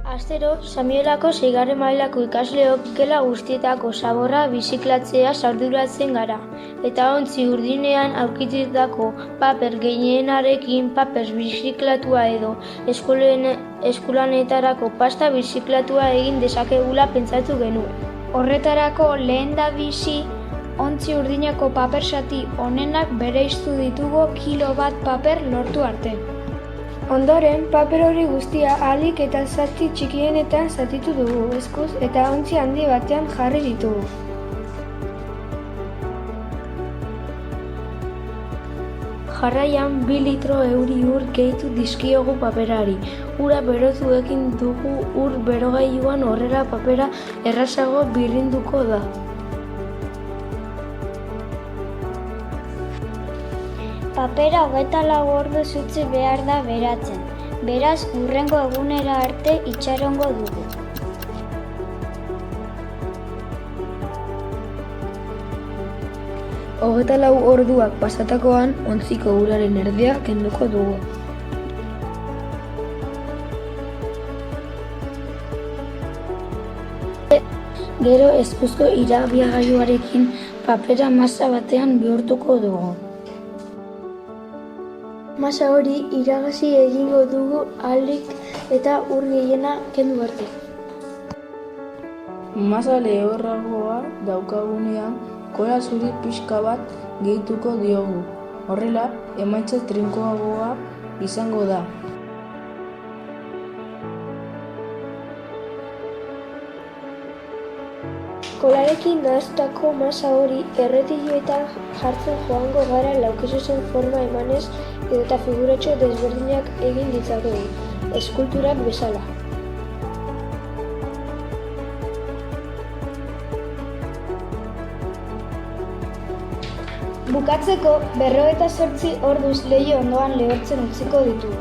Astero, Samiolako 6. mailako ikasleok gela guztietako zaborra biziklatzea arduratzen gara, eta ontzi urdinean aurkitutako paper gehienarekin paper biziklatua edo eskulanetarako pasta biziklatua egin dezakegula pentsatu genuen. Horretarako lehendabizi ontzi urdineko paper zati onenak bereiztu ditugu kilo bat paper lortu arte. Ondoren, paper hori guztia ahalik eta zati txikienetan zatitu dugu eskuz eta ontzi handi batean jarri ditugu. Jarraian 2 litro euri ur gehitu dizkiogu paperari. Ura berotu egin dugu ur berogailuan, horrela papera errazago birrinduko da. Papera 24 orduz utzi behar da beratzen, beraz hurrengo egunera arte itxarongo dugu. Hogeita lau orduak pasatakoan, ontziko uraren erdia kenduko dugu. Gero eskuzko irabiagailuarekin papera masa batean bihurtuko dugu. Masa hori iragazi egingo dugu ahalik eta ur gehiena kendu arte. Masa lehorragoa daukagunean kola zuri pixka bat gehituko diogu. Horrela, emaitza trinkoagoa izango da. Kolarekin nahaztutako masa hori erretiluetan jartzen joango gara laukizuzen forma emanez edota figuratxo desberdinak egin ditzakegu, eskulturak bezala. Bukatzeko 58 orduz leiho ondoan lehortzen utziko ditugu.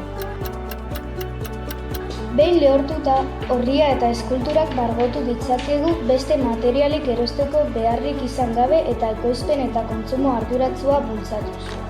Behin lehortuta, orria eta eskulturak margotu ditzakegu beste materialik erosteko beharrik izan gabe eta ekoizpen eta kontsumo arduratsua bultzatuz.